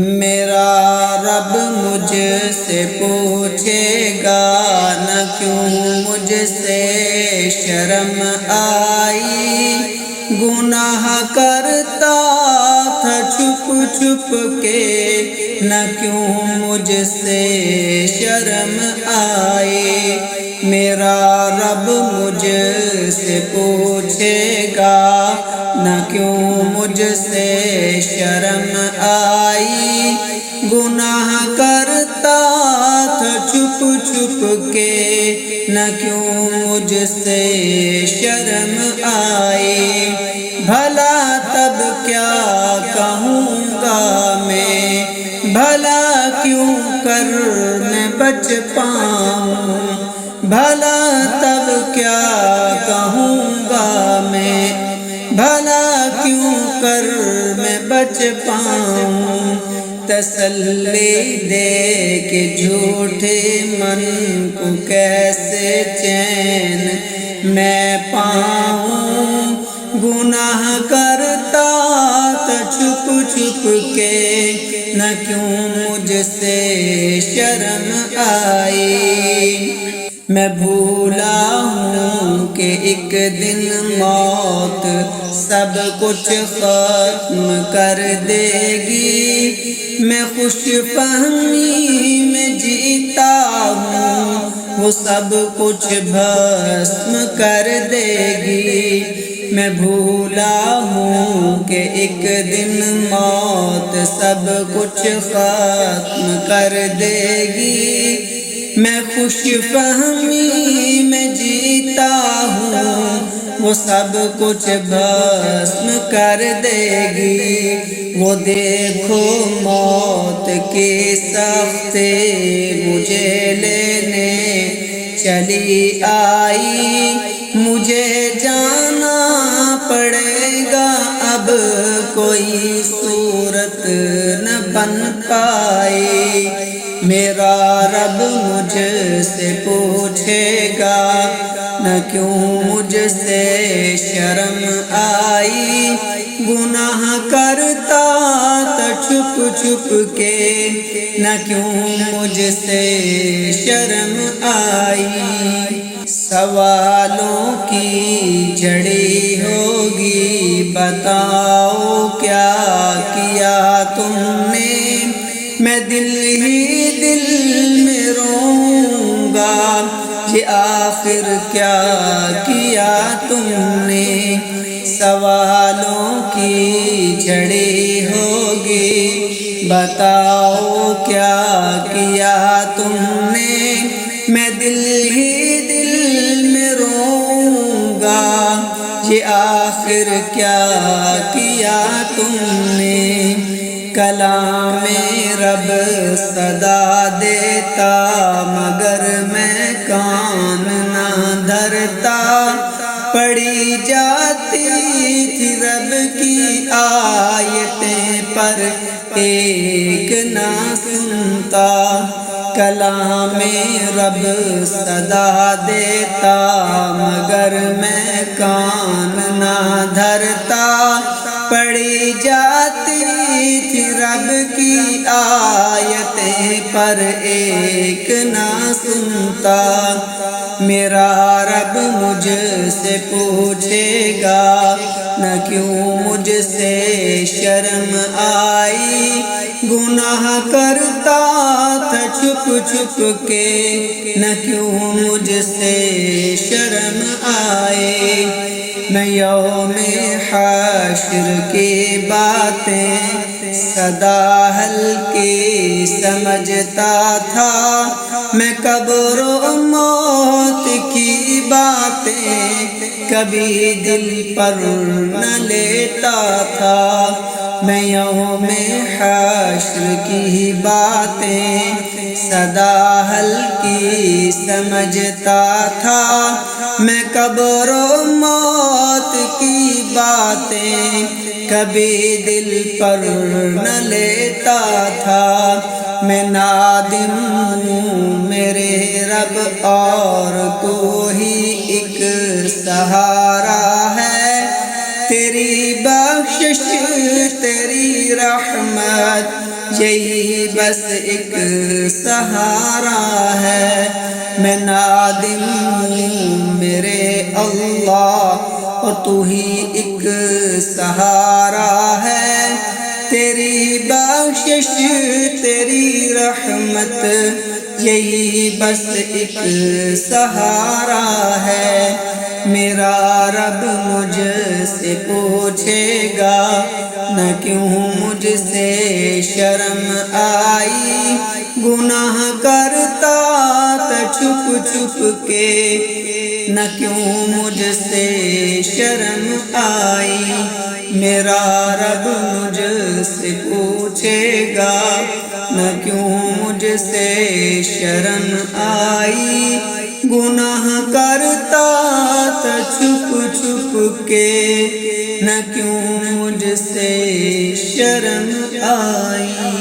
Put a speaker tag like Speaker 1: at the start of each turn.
Speaker 1: میرا رب مجھ سے پوچھے گا نہ کیوں مجھ سے شرم آئی، گناہ کرتا تھا چھپ چھپ کے نہ کیوں مجھ سے شرم آئی۔ میرا رب مجھ سے پوچھے گا نہ کیوں مجھ سے شرم آئی، گناہ کرتا تھا چھپ چھپ کے نہ کیوں مجھ سے شرم آئی۔ بھلا تب کیا کہوں گا میں، بھلا کیوں کر میں بچ پاؤں، بھلا تب کیا کہوں گا میں، بھلا کیوں کر میں بچ پاؤں۔ تسلی دے کہ جھوٹے من کو کیسے چین میں پاؤں، گناہ کرتا تھا چھپ چھپ کے نہ کیوں مجھ سے شرم آئی۔ میں بھولا ہوں کہ ایک دن موت سب کچھ ختم کر دے گی، میں خوش فہمی میں جیتا ہوں وہ سب کچھ بھسم کر دے گی۔ میں بھولا ہوں کہ ایک دن موت سب کچھ ختم کر دے گی، میں خوش فہمی میں جیتا ہوں وہ سب کچھ بھسم کر دے گی۔ وہ دیکھو موت کے سفتے مجھے لینے چلی آئی، مجھے جانا پڑے گا اب کوئی صورت نہ بن پائی۔ میرا رب مجھ سے پوچھے گا نہ کیوں مجھ سے شرم آئی، گناہ کرتا تھا چھپ چھپ کے نہ کیوں مجھ سے شرم آئی۔ سوالوں کی جھڑی ہوگی بتاؤ کیا کیا تم نے، میں دل ہی دل میں روؤں گا کہ آخر کیا کیا تم نے۔ سوالوں کی جھڑی ہوگی بتاؤ کیا کیا تم نے، میں دل ہی دل میں روؤں گا کہ آخر کیا کیا تم نے۔ کلام رب صدا دیتا مگر میں کان نہ دھرتا، پڑھی جاتی تھی رب کی آیتیں پر ایک نہ سنتا۔ کلام رب صدا دیتا مگر میں کان نہ دھرتا، پڑھی جاتی تھی رب کی آیتیں پر ایک نہ سنتا۔ میرا رب مجھ سے پوچھے گا نہ کیوں مجھ سے شرم آئی، گناہ کرتا تھا چھپ چھپ کے نہ کیوں مجھ سے شرم آئی۔ میں یوم حشر کی باتیں سدا ہلکی سمجھتا تھا، میں قبر و موت کی باتیں کبھی دل پر نہ لیتا تھا۔ میں یوم حشر کی باتیں سدا ہلکی سمجھتا تھا، میں قبر و موت کی باتیں کبھی دل پر نہ لیتا تھا۔ میں نادم ہوں میرے رب اور تو ہی ایک سہارا ہے، تیری بخشش تیری رحمت یہی بس ایک سہارا ہے، میں نادم ہوں میرے اللہ، اور تو ہی ایک سہارا ہے، تیری بخشش تیری رحمت یہی بس ایک سہارا ہے، میرا رب مجھ سے پوچھے گا نہ کیوں مجھ سے شرم آئی، گناہ کرتا تھا چھپ چھپ کے، نہ کیوں مجھ سے شرم آئی، میرا رب مجھ سے پوچھے گا نہ کیوں مجھ سے شرم آئی، گناہ کرتا تھا چھپ چھپ کے، نہ کیوں مجھ سے شرم آئی۔